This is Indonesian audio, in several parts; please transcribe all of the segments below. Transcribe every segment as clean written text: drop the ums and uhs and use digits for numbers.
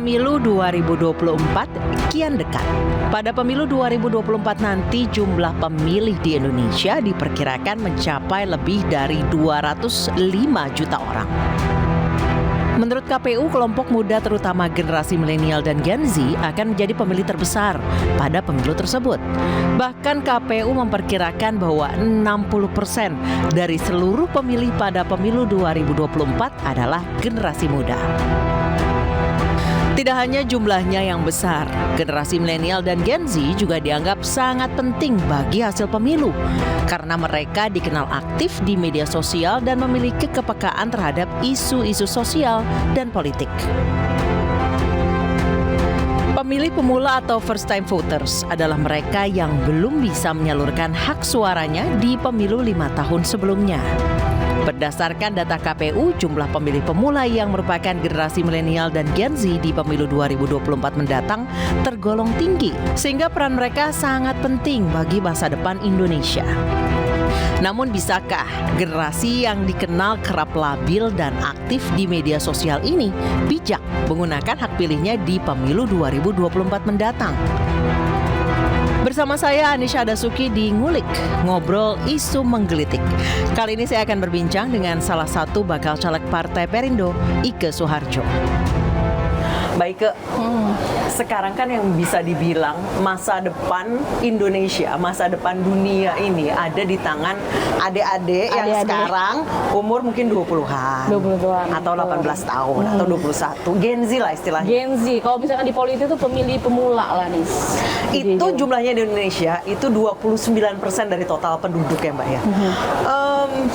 Pemilu 2024 kian dekat. Pada pemilu 2024 nanti jumlah pemilih di Indonesia diperkirakan mencapai lebih dari 205 juta orang. Menurut KPU, kelompok muda terutama generasi milenial dan Gen Z akan menjadi pemilih terbesar pada pemilu tersebut. Bahkan KPU memperkirakan bahwa 60% dari seluruh pemilih pada pemilu 2024 adalah generasi muda. Tidak hanya jumlahnya yang besar, generasi milenial dan Gen Z juga dianggap sangat penting bagi hasil pemilu karena mereka dikenal aktif di media sosial dan memiliki kepekaan terhadap isu-isu sosial dan politik. Pemilih pemula atau first time voters adalah mereka yang belum bisa menyalurkan hak suaranya di pemilu 5 tahun sebelumnya. Berdasarkan data KPU, jumlah pemilih pemula yang merupakan generasi milenial dan Gen Z di pemilu 2024 mendatang tergolong tinggi, sehingga peran mereka sangat penting bagi masa depan Indonesia. Namun bisakah generasi yang dikenal kerap labil dan aktif di media sosial ini bijak menggunakan hak pilihnya di pemilu 2024 mendatang? Bersama saya Anisha Dasuki di Ngulik, ngobrol isu menggelitik. Kali ini saya akan berbincang dengan salah satu bakal caleg Partai Perindo, Ike Suharjo. Mbak Ike, sekarang kan yang bisa dibilang masa depan Indonesia, masa depan dunia ini ada di tangan adik-adik yang sekarang umur mungkin 20-an atau 18 tahun atau 21, Gen Z lah istilahnya. Gen Z, kalau misalkan di politik itu pemilih pemula lah nih. Itu jumlahnya di Indonesia itu 29% dari total penduduk ya Mbak ya.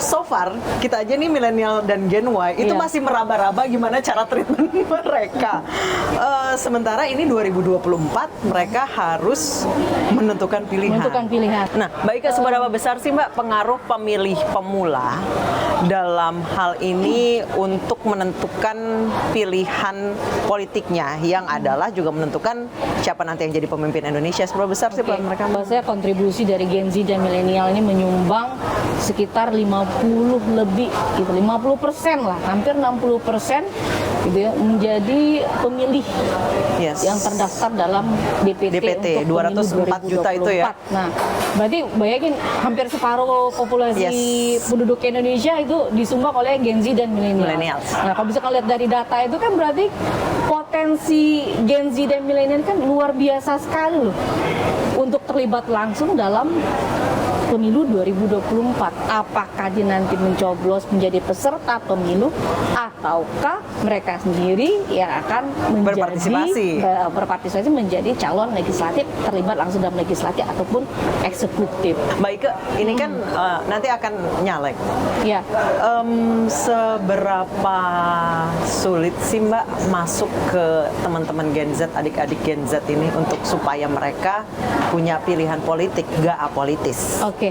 So far kita aja nih milenial dan Gen Y itu masih meraba-raba gimana cara treatment mereka. Sementara ini 2024 mereka harus menentukan pilihan. Nah, Mbak Ika, seberapa besar sih Mbak pengaruh pemilih pemula dalam hal ini untuk menentukan pilihan politiknya yang adalah juga menentukan siapa nanti yang jadi pemimpin Indonesia? Seberapa besar sih peran mereka? Menurut saya kontribusi dari Gen Z dan milenial ini menyumbang sekitar 50 lebih, gitu, 50% lah, hampir 60% gitu ya, menjadi pemilih yang terdaftar dalam DPT 204 juta itu ya. Nah, berarti bayangin hampir separuh populasi penduduk Indonesia itu disumbang oleh Gen Z dan milenial. Nah, kalau bisa kalian lihat dari data itu kan berarti potensi Gen Z dan milenial kan luar biasa sekali loh untuk terlibat langsung dalam pemilu 2024. Apakah dia nanti mencoblos menjadi peserta pemilu ataukah mereka sendiri yang akan berpartisipasi menjadi calon legislatif, terlibat langsung dalam legislatif ataupun eksekutif. Mbak Ike, ini kan nanti akan nyalek. Ya. Seberapa sulit sih Mbak masuk ke teman-teman Gen Z, adik-adik Gen Z ini untuk supaya mereka punya pilihan politik, gak apolitis? Oke.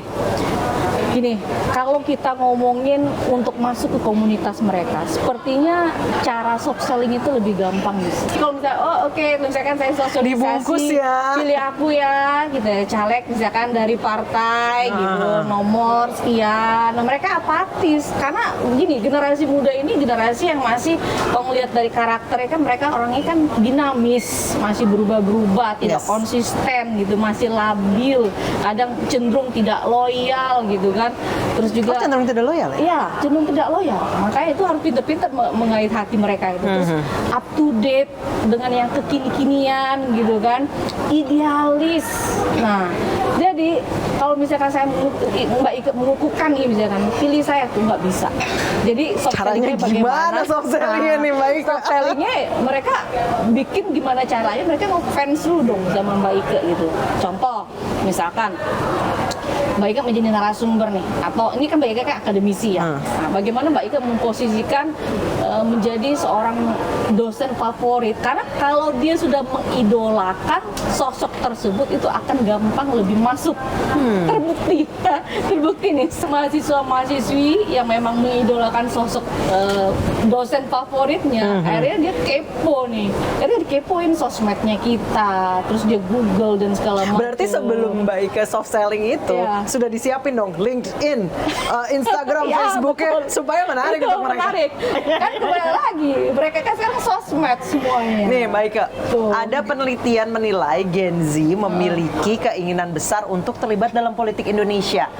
Gini, kalau kita ngomongin untuk masuk ke komunitas mereka, sepertinya cara soft selling itu lebih gampang gitu. Kalau misalnya, misalkan saya sosialisasi, dibungkus ya, pilih aku ya, gitu ya, caleg misalkan dari partai, gitu, nomor sekian. Nah, mereka apatis, karena gini, generasi muda ini generasi yang masih, kalau ngelihat dari karakternya kan mereka orangnya kan dinamis, masih berubah-berubah, tidak konsisten gitu, masih labil, kadang cenderung tidak loyal gitu kan. Terus juga cenderung tidak loyal ya? Iya, cenderung tidak loyal. Makanya itu harus pintar-pintar mengait hati mereka itu. Terus up to date dengan yang kekini-kinian gitu kan. Idealis. Nah, jadi kalau misalkan saya Mbak Ike mengukuhkan nih misalkan pilih saya tuh nggak bisa. Jadi soft sellingnya bagaimana? Soft sellingnya nih Mbak Ike? Soft sellingnya mereka bikin gimana caranya mereka ngefans dulu dong sama Mbak Ike gitu. Contoh, misalkan Mbak Ike menjadi narasumber nih, atau ini kan Mbak Ike kan akademisi ya. Nah, bagaimana Mbak Ike memposisikan menjadi seorang dosen favorit? Karena kalau dia sudah mengidolakan sosok tersebut itu akan gampang lebih masuk. Terbukti ya. terbukti nih mahasiswa-mahasiswi yang memang mengidolakan sosok dosen favoritnya, akhirnya dia kepo nih, akhirnya dikepoin sosmednya kita, terus dia Google dan segala macam. Berarti sebelum Mbak Ika soft selling itu sudah disiapin dong LinkedIn, Instagram, Facebooknya supaya menarik untuk mereka. Kan kembali lagi, mereka kan sekarang sosmed semuanya. Nih Mbak Ika, ada penelitian menilai Gen Z memiliki keinginan besar untuk terlibat dalam politik Indonesia.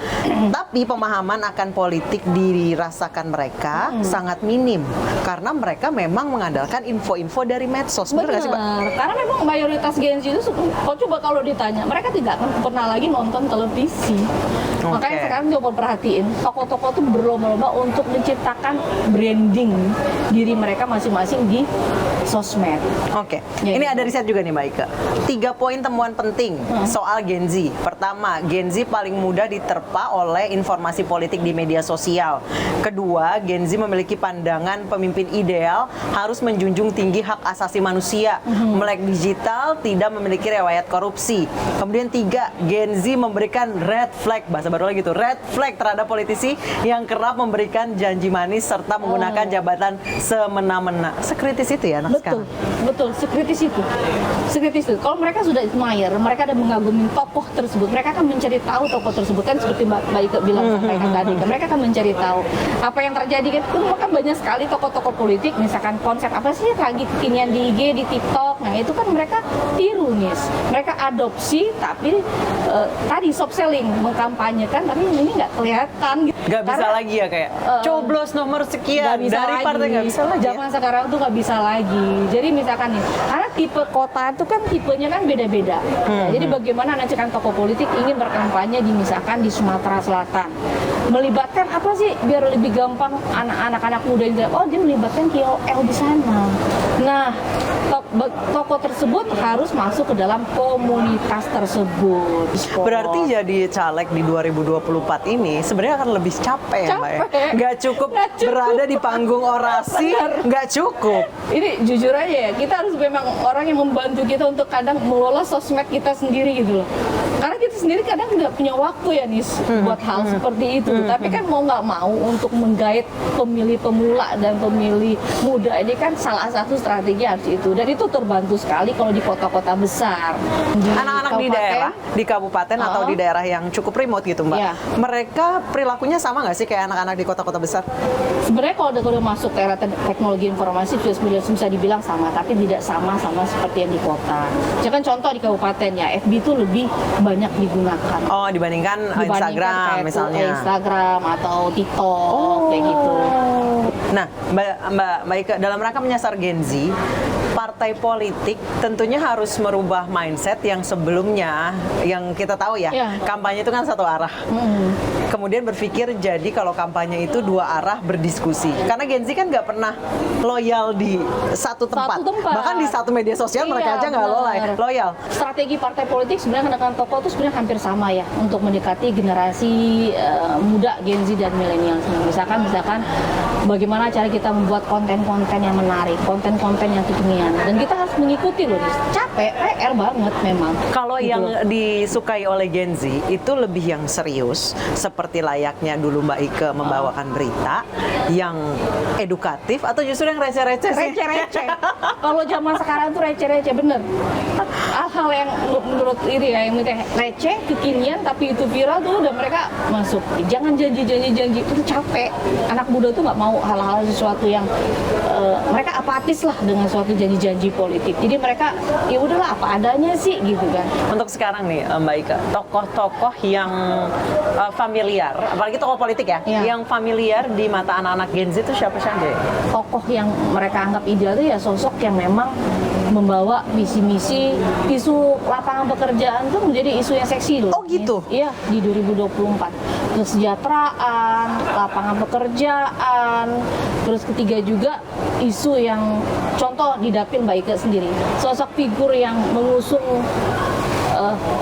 Tapi pemahaman akan politik dirasakan mereka sangat minim karena mereka memang mengandalkan info-info dari medsos. Benar nggak sih, Mbak? Karena memang mayoritas Gen Z itu kalau ditanya, mereka tidak akan pernah lagi nonton televisi. Makanya sekarang coba perhatiin, tokoh-tokoh itu berlomba-lomba untuk menciptakan branding diri mereka masing-masing di sosmed. Ini ada riset juga nih Mbak Ika. 3 poin temuan penting soal Gen Z. Pertama, Gen Z paling mudah diterpa oleh informasi politik di media sosial. Kedua, Gen Z memiliki pandangan pemimpin ideal harus menjunjung tinggi hak asasi manusia. Melek digital, tidak memiliki riwayat korupsi. Kemudian 3, Gen Z memberikan red flag, bahasa baru lagi tuh, red flag terhadap politisi yang kerap memberikan janji manis serta menggunakan jabatan semena-mena. Sekritis itu ya anak sekarang? Betul, sekritis itu. Kalau mereka sudah admire, mereka ada mengagumi tokoh tersebut, mereka akan mencari tahu tokoh tersebut, kan seperti Mbak Ika bilang sampaikan tadi, kan mereka akan mencari tahu apa yang terjadi. Kan banyak sekali tokoh-tokoh politik, misalkan konsep apa sih lagi kekinian di IG, di TikTok, nah itu kan mereka tiru nih, mereka adopsi, tapi tadi soft selling, mengkampanyekan, tapi ini nggak kelihatan gitu. Nggak bisa lagi ya kayak coblos nomor sekian dari partai, nggak bisa lagi. Zaman sekarang tuh nggak bisa lagi. Jadi misalkan nih, karena tipe kota itu kan tipenya kan beda-beda. Jadi bagaimana nanti kan tokoh politik ingin berkampanye di misalkan di Sumatera Selatan, melibatkan apa sih biar lebih gampang anak-anak muda yang dia melibatkan KOL di sana. Nah, tokoh tersebut harus masuk ke dalam komunitas tersebut. Berarti jadi caleg di 2024 ini sebenarnya akan lebih capek ya Mbak ya? Nggak cukup berada di panggung orasi, nggak cukup. Ini jujur aja ya, kita harus memang orang yang membantu kita untuk kadang mengelola sosmed kita sendiri gitu loh. Karena kita sendiri kadang nggak punya waktu ya Nis buat hal seperti itu. Tapi kan mau nggak mau untuk menggait pemilih pemula dan pemilih muda ini kan salah satu strategi harus itu. Dan itu terbantu sekali kalau di kota-kota besar. Anak-anak di daerah, di kabupaten atau di daerah yang cukup remote gitu Mbak, mereka perilakunya sama nggak sih kayak anak-anak di kota-kota besar? Sebenarnya kalau udah masuk ke era teknologi informasi bisa dibilang sama, tapi tidak sama seperti yang di kota. Jangan contoh di kabupaten ya, FB itu lebih banyak digunakan. Dibandingkan Instagram misalnya. Instagram atau TikTok kayak gitu. Nah, Mbak Ika, dalam rangka menyasar Gen Z, partai politik tentunya harus merubah mindset yang sebelumnya, yang kita tahu ya, kampanye itu kan satu arah. Kemudian berpikir jadi kalau kampanye itu dua arah berdiskusi. Karena Gen Z kan nggak pernah loyal di satu tempat. Bahkan di satu media sosial mereka aja nggak loyal. Strategi partai politik sebenarnya dengan tokoh itu sebenarnya hampir sama ya untuk mendekati generasi muda Gen Z dan milenial. Misalkan bagaimana cara kita membuat konten-konten yang menarik, konten-konten yang kekinian, dan kita harus mengikuti loh. Capek, PR banget memang. Kalau gitu. Yang disukai oleh Gen Z itu lebih yang serius, seperti layaknya dulu Mbak Ika membawakan berita yang edukatif, atau justru yang receh-receh sih? Receh-receh. Kalau zaman sekarang tuh receh-receh, bener. Hal-hal yang menurut ini ya, yang receh, kekinian, tapi itu viral tuh udah mereka masuk. Jangan janji-janji, itu capek. Anak muda tuh nggak mau hal-hal sesuatu yang mereka apatis lah dengan suatu janji-janji politik. Jadi mereka ya udahlah apa adanya sih gitu kan. Untuk sekarang nih Mbak Ika, tokoh-tokoh yang familiar, apalagi tokoh politik ya, yang familiar di mata anak-anak Gen Z itu siapa saja? Tokoh yang mereka anggap ideal itu ya sosok yang memang membawa misi-misi isu lapangan pekerjaan itu menjadi isu yang seksi loh. Oh gitu? Iya, di 2024. Kesejahteraan, lapangan pekerjaan, terus ketiga juga isu yang contoh di dapil Mbak Ika sendiri. Sosok figur yang mengusung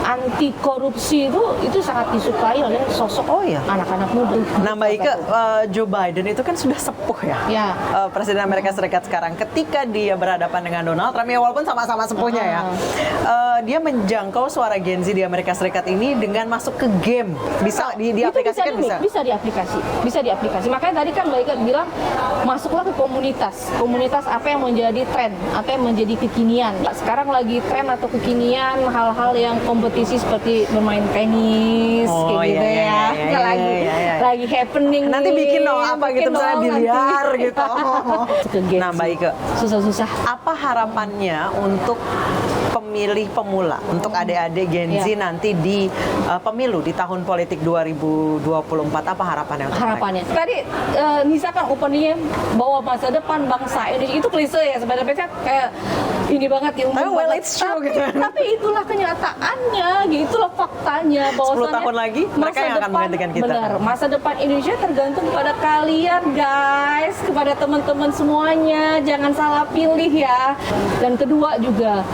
anti korupsi itu sangat disukai oleh sosok anak-anak muda. Nah, Mbak Ike, Joe Biden itu kan sudah sepuh ya, Presiden Amerika Serikat sekarang. Ketika dia berhadapan dengan Donald Trump, ya walaupun sama-sama sepuhnya ya, dia menjangkau suara Gen Z di Amerika Serikat ini dengan masuk ke game. Bisa diaplikasikan, bisa diaplikasi. Makanya tadi kan Mbak Ike bilang masuklah ke komunitas apa yang menjadi tren, apa yang menjadi kekinian. Sekarang lagi tren atau kekinian hal-hal yang kompetisi seperti bermain tenis lagi happening. Nanti bikin dong apa gitu, misalnya biliar gitu. Nah, Mbak Ike, susah-susah. Apa harapannya untuk pemilih pemula, untuk adik-adik Gen Z nanti di pemilu di tahun politik 2024? Apa harapannya? Harapannya tadi Nisa kan openingnya bahwa masa depan bangsa Indonesia itu klise ya sebenarnya, kayak ini banget ya, it's true gitu. Tapi itulah kenyataannya, itulah faktanya, bahwasannya 10 tahun lagi mereka yang akan menggantikan kita. Benar, masa depan Indonesia tergantung kepada kalian guys, kepada teman-teman semuanya, jangan salah pilih ya. Dan kedua juga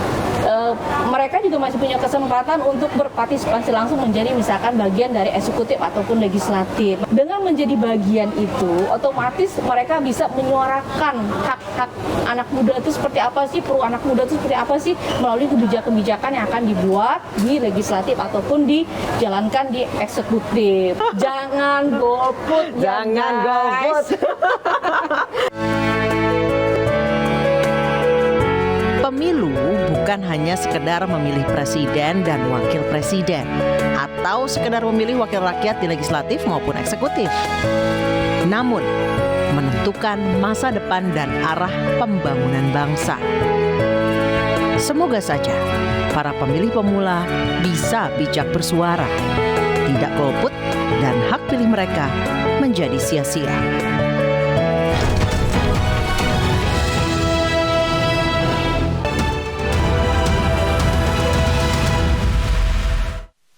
mereka juga masih punya kesempatan untuk berpartisipasi langsung menjadi misalkan bagian dari eksekutif ataupun legislatif. Dengan menjadi bagian itu, otomatis mereka bisa menyuarakan hak-hak anak muda itu seperti apa sih, perlu anak muda itu seperti apa sih, melalui kebijakan-kebijakan yang akan dibuat di legislatif ataupun dijalankan di eksekutif. Jangan golput, jangan golput. Pemilu bukan hanya sekedar memilih presiden dan wakil presiden, atau sekedar memilih wakil rakyat di legislatif maupun eksekutif. Namun, menentukan masa depan dan arah pembangunan bangsa. Semoga saja para pemilih pemula bisa bijak bersuara, tidak golput, dan hak pilih mereka menjadi sia-sia.